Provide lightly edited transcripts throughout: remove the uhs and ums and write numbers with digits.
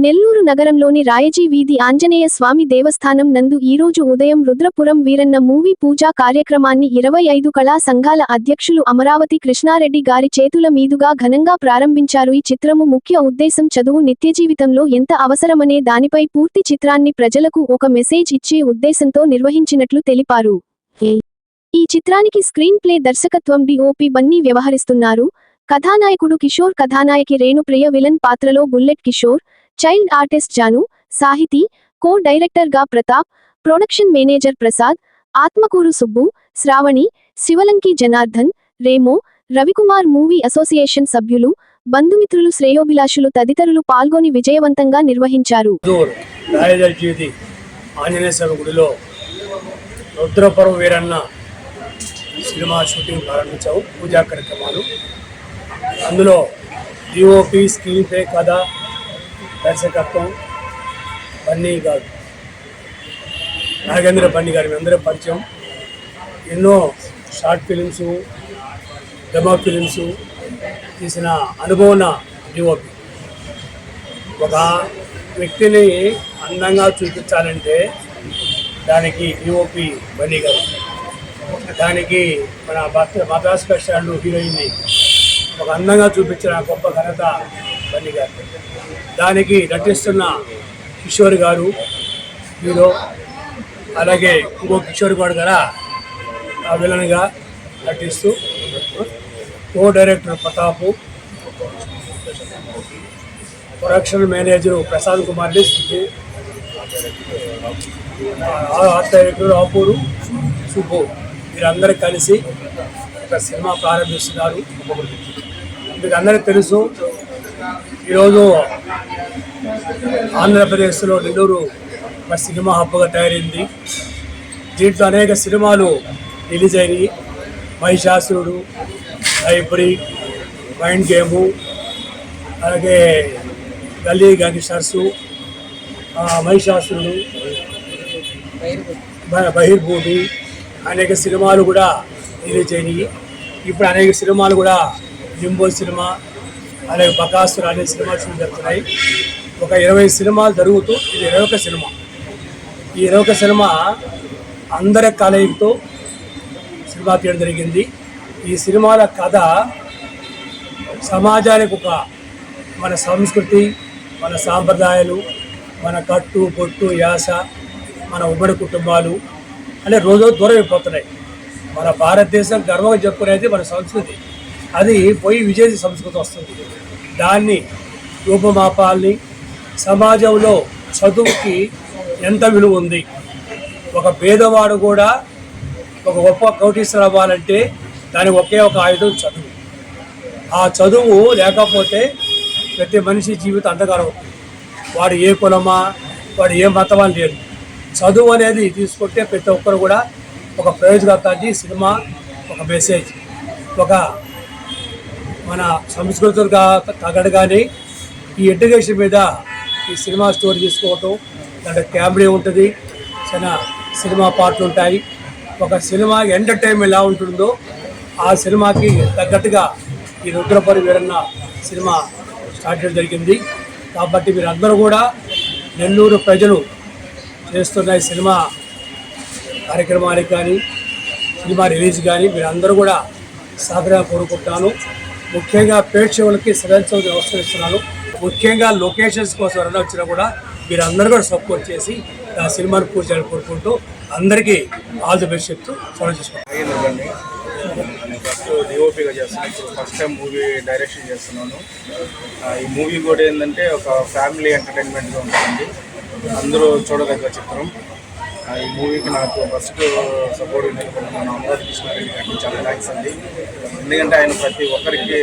నెల్లూరు నగరంలోని రాయజీ వీధి ఆంజనేయ స్వామి దేవస్థానం నందు ఈరోజు ఉదయం రుద్రపురం వీరన్న మూవీ పూజా కార్యక్రమాన్ని 25 కళా సంఘాల అధ్యక్షులు అమరావతి కృష్ణారెడ్డి గారి చేతుల మీదుగా ఘనంగా ప్రారంభించారు. ఈ చిత్రము ముఖ్య ఉద్దేశం చదువు నిత్యజీవితంలో ఎంత అవసరమనే దానిపై పూర్తి చిత్రాన్ని ప్రజలకు ఒక మెసేజ్ ఇచ్చే ఉద్దేశంతో నిర్వహించినట్లు తెలిపారు. ఈ చిత్రానికి స్క్రీన్ ప్లే దర్శకత్వం డిఓపి బన్నీ వ్యవహరిస్తున్నారు. కథానాయకుడు కిషోర్, కథానాయకి రేణుప్రియ, విలన్ పాత్రలో Bullet Kishore, child artist Janu, Sahiti, co director గా Pratap, production manager Prasad, Atmakur Subbu, Shravani, Sivalanki Janardhan, Remo, Ravikumar, movie association సభ్యులు, బంధుమిత్రులు, శ్రేయోభిలాషులు తదితరులు పాల్గొని విజయవంతంగా నిర్వహించారు. రుద్రపురం వీరన్న సినిమా షూటింగ్ ప్రారంభించాము. పూజా కార్యక్రమాలు అందులో డిఓపి, స్క్రీన్ ప్లే, కథ, దర్శకత్వం బన్నీ గారు, నాగేంద్ర బన్నీ గారు అందరూ పరిచయం. ఎన్నో షార్ట్ ఫిలిమ్స్, డెమో ఫిలిమ్స్ తీసిన అనుభవం డిఓపి. ఒక వ్యక్తిని అందంగా చూపించాలంటే దానికి డిఓపి బన్నీ గారు, దానికి మన మద్రాస్ బస్ స్టాండ్ హీరోయిన్ని ఒక అందంగా చూపించిన గొప్ప ఘనత బన్నీ గారు. దానికి నటిస్తున్న కిషోర్ గారు హీరో, అలాగే ఇంకో కిషోర్ గారు కూడా విలన్గా నటిస్తూ, co director Pratap, production manager Prasad Kumar, art director Apuru Subbu, వీరందరూ కలిసి ఒక సినిమా ప్రారంభిస్తున్నారు. మీకు అందరికీ తెలుసు, ఈరోజు ఆంధ్రప్రదేశ్లో నెల్లూరు ఒక సినిమా హబ్గా తయారైంది. దీంట్లో అనేక సినిమాలు రిలీజ్ అయినాయి. మహిషాసురుడు, లైబ్రరీ, మైండ్ గేము, అలాగే గల్లీ గ్యాంగ్స్టర్సు, మహిషాసురుడు, బహిర్భూమి, అనేక సినిమాలు కూడా రిలీజ్ అయినాయి. ఇప్పుడు అనేక సినిమాలు కూడా లింబో సినిమా, అలాగే బకాసుర అనే సినిమా జరుగుతున్నాయి. ఒక 20 సినిమాలు జరుగుతూ ఇది 21 సినిమా. ఈ 21 సినిమా అందరి కలయికతో సినిమా తీయడం జరిగింది. ఈ సినిమాల కథ సమాజానికి ఒక మన సంస్కృతి, మన సాంప్రదాయాలు, మన కట్టు పొట్టు యాస, మన ఉమ్మడి కుటుంబాలు అంటే రోజు దూరం అయిపోతున్నాయి. మన భారతదేశం గర్వంగా చెప్పుకునేది మన సంస్కృతి. అది పోయి విదేశీ సంస్కృతి వస్తుంది. దాన్ని రూపమాపాలని, సమాజంలో చదువుకి ఎంత విలువ ఉంది, ఒక పేదవాడు కూడా ఒక గొప్ప కోటీశ్వరుడు అవ్వాలంటే దాని ఒకే ఒక ఆయుధం చదువు. ఆ చదువు లేకపోతే ప్రతి మనిషి జీవితం అంధకారం అవుతుంది. వాడు ఏ కులమా, వాడు ఏ మతమా లేదు. చదువు అనేది తీసుకుంటే ప్రతి ఒక్కరు కూడా ఒక ప్రయోజనకాన్ని సినిమా ఒక మెసేజ్, ఒక మన సంస్కృతులుగా తగ్గడుగానే ఈ ఎడ్యుకేషన్ మీద ఈ సినిమా స్టోరీ తీసుకోవటం. దాంట్లో కామెడీ ఉంటుంది, చాలా సినిమా పాటలు ఉంటాయి. ఒక సినిమా ఎంటర్టైన్మెంట్ ఎలా ఉంటుందో ఆ సినిమాకి తగ్గట్టుగా ఈ రుద్రపురం వీరన్న సినిమా స్టార్ట్ చేయడం జరిగింది. కాబట్టి మీరందరూ కూడా నెల్లూరు ప్రజలు చేస్తున్న ఈ సినిమా కార్యక్రమానికి కానీ, సినిమా రిలీజ్ కానీ మీరందరూ కూడా సహకారం కోరుకుంటున్నాను. ముఖ్యంగా ప్రేక్షకులకి సదస్సు నమస్కరిస్తున్నాను. ముఖ్యంగా లొకేషన్స్ కోసం ఎవరైనా వచ్చినా కూడా మీరందరూ కూడా సపోర్ట్ చేసి ఆ సినిమాను పూర్తి చేయాలని కోరుకుంటూ అందరికీ ఆల్ ది బెస్ట్ చెప్తూ ఫాలో చేసుకోండి. ఫస్ట్ డిఓపిగా చేస్తున్నాను, ఇప్పుడు ఫస్ట్ టైం మూవీ డైరెక్షన్ చేస్తున్నాను. ఈ మూవీ కూడా ఏంటంటే ఒక ఫ్యామిలీ ఎంటర్టైన్మెంట్గా ఉంటుంది, అందరూ చూడదగ్గ చిత్రం. ఈ మూవీకి నాకు ఫస్ట్ సపోర్ట్ నిలబడిన మన అమరావతి కృష్ణారెడ్డి గారికి చాలా థ్యాంక్స్ అండి. ఎందుకంటే ఆయన ప్రతి ఒక్కరికి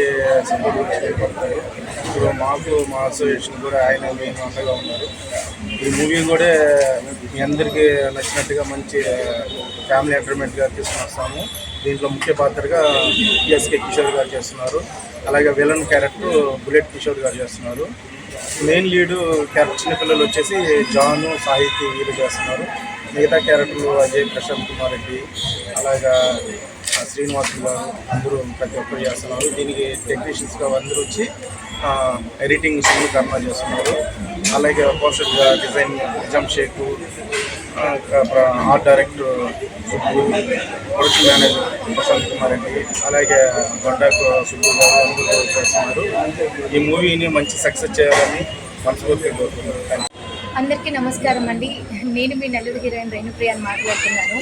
సపోర్ట్ చేయబడతారు. ఇప్పుడు మాకు మా అసోసియేషన్ కూడా ఆయన మెయిన్ అండగా ఉన్నారు. ఈ మూవీ కూడా మీ అందరికీ నచ్చినట్టుగా మంచి ఫ్యామిలీ ఎంటర్టైన్మెంట్గా తీసుకుని వస్తాము. దీంట్లో ముఖ్య పాత్రగా ఎస్కే కిషోర్ గారు చేస్తున్నారు, అలాగే విలన్ క్యారెక్టర్ బుల్లెట్ కిషోర్ గారు చేస్తున్నారు. మెయిన్ లీడు క్యారెక్టర్ చిన్నపిల్లలు వచ్చేసి జాను, సాహితీ వీళ్ళు చేస్తున్నారు. మిగతా క్యారెక్టర్లు అజయ్, ప్రశాంత్ కుమార్ రెడ్డి, అలాగా శ్రీనివాస్ గారు అందరూ ప్రతి ఒక్కరు చేస్తున్నారు. దీనికి టెక్నీషియన్స్గా అందరూ వచ్చి ఎడిటింగ్ కర్మ చేస్తున్నారు. అలాగే poster design Nizam Shaikh, art director Subbu, production manager Prashant Kumar Reddy, అలాగే గొడ్డాకు సుబ్బు గారు అందరూ చేస్తున్నారు. ఈ మూవీని మంచి సక్సెస్ చేయాలని మనస్ఫూర్తిగా కోరుకుంటున్నాను. అందరికీ నమస్కారం అండి. నేను మీ నెల్లూరు హీరోయిన్ రేణుప్రియ అని మాట్లాడుతున్నాను.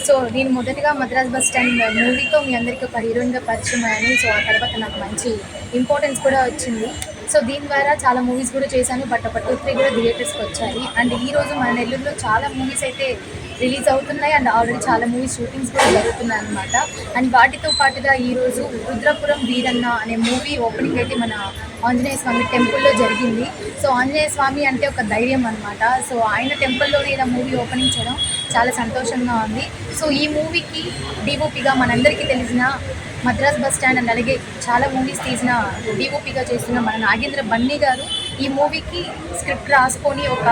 సో నేను మొదటగా మద్రాస్ బస్ స్టాండ్ మూవీతో మీ అందరికీ ఒక హీరోయిన్గా పరిచయం అయ్యాను. సో ఆ తర్వాత నాకు మంచి ఇంపార్టెన్స్ కూడా వచ్చింది. సో దీని ద్వారా చాలా మూవీస్ కూడా చేశాను. బట్ ఒక 2-3 కూడా థియేటర్స్కి వచ్చాయి. అండ్ ఈరోజు మన నెల్లూరులో చాలా మూవీస్ అయితే రిలీజ్ అవుతున్నాయి. అండ్ ఆల్రెడీ చాలా మూవీస్ షూటింగ్స్ కూడా జరుగుతున్నాయి అన్నమాట. అండ్ వాటితో పాటుగా ఈరోజు రుద్రపురం వీరన్న అనే మూవీ ఓపెనింగ్ అయితే మన ఆంజనేయ స్వామి టెంపుల్లో జరిగింది. సో ఆంజనేయ స్వామి అంటే ఒక ధైర్యం అనమాట. సో ఆయన టెంపుల్లోనే ఇలా మూవీ ఓపెనింగ్ చేయడం చాలా సంతోషంగా ఉంది. సో ఈ మూవీకి డిఓపిగా మనందరికీ తెలిసిన మద్రాస్ బస్ స్టాండ్ అండ్ అలాగే చాలా మూవీస్ తీసిన డిఓపిగా చేస్తున్న మన నాగేంద్ర బన్నీ గారు ఈ మూవీకి స్క్రిప్ట్ రాసుకొని ఒక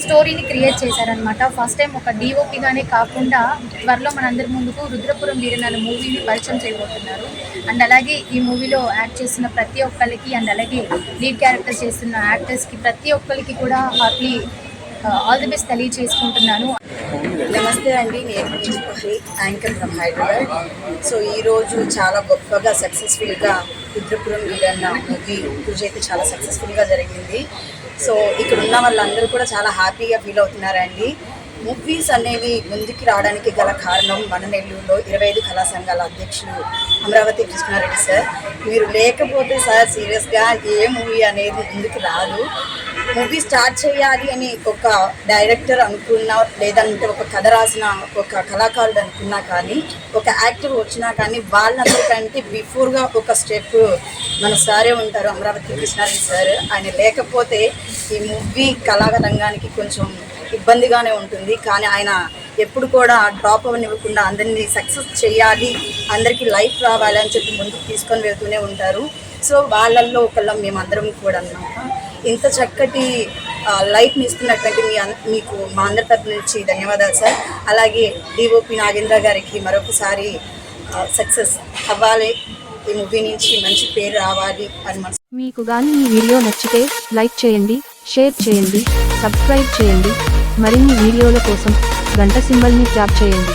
స్టోరీని క్రియేట్ చేశారనమాట. ఫస్ట్ టైం ఒక డిఓపిగానే కాకుండా త్వరలో మనందరి ముందుకు రుద్రపురం వీరన్న అనే మూవీని పరిచయం చేయబోతున్నారు. అండ్ అలాగే ఈ మూవీలో యాక్ట్ చేస్తున్న ప్రతి ఒక్కరికి అండ్ అలాగే లీడ్ క్యారెక్టర్స్ చేస్తున్న యాక్టర్స్కి ప్రతి ఒక్కరికి కూడా హ్యాపీ ఆల్ ది బెస్ట్ తెలియజేసుకుంటున్నాను. నమస్తే అండి, నేను principal anchor from Hyderabad. So ఈరోజు చాలా గొప్పగా సక్సెస్ఫుల్గా రుద్రపురం వీరన్న మూవీ పూజ అయితే చాలా సక్సెస్ఫుల్గా జరిగింది. సో ఇక్కడ ఉన్న వాళ్ళందరూ కూడా చాలా హ్యాపీగా ఫీల్ అవుతున్నారండి. మూవీస్ అనేవి ముందుకు రావడానికి గల కారణం మన నెల్లూరులో 25 కళా సంఘాల అధ్యక్షులు అమరావతి కృష్ణారెడ్డి సార్. మీరు లేకపోతే సార్ సీరియస్గా ఏ మూవీ అనేది ముందుకు రాదు. మూవీ స్టార్ట్ చేయాలి అని ఒక డైరెక్టర్ అనుకున్నా, లేదంటే ఒక కథ రాసిన ఒక కళాకారుడు అనుకున్నా కానీ, ఒక యాక్టర్ వచ్చినా కానీ వాళ్ళందరికంటే బిఫోర్గా ఒక స్టెప్ మన సారే ఉంటారు, అమరావతి కృష్ణారెడ్డి సార్. ఆయన లేకపోతే ఈ మూవీ కళారంగానికి కొంచెం ఇబ్బందిగానే ఉంటుంది. కానీ ఆయన ఎప్పుడు కూడా డ్రాప్ అవ్వనివ్వకుండా అందరినీ సక్సెస్ చేయాలి, అందరికీ లైఫ్ రావాలి అని చెప్పి ముందుకు తీసుకొని వెళ్తూనే ఉంటారు. సో వాళ్ళల్లో ఒకళ్ళం మేమందరం కూడా అన్నమాట. ఇంత చక్కటి లైఫ్ని ఇస్తున్నటువంటి మీకు మా అందరి తరపు నుంచి ధన్యవాదాలు సార్. అలాగే డిఓపి నాగేంద్ర గారికి మరొకసారి సక్సెస్ అవ్వాలి, ఈ మూవీ నుంచి మంచి పేరు రావాలి అని మనసు. మీకు గాని ఈ వీడియో నచ్చితే లైక్ చేయండి, షేర్ చేయండి, సబ్స్క్రైబ్ చేయండి. మరిన్ని వీడియోల కోసం గంట సింబల్ని ట్యాప్ చేయండి.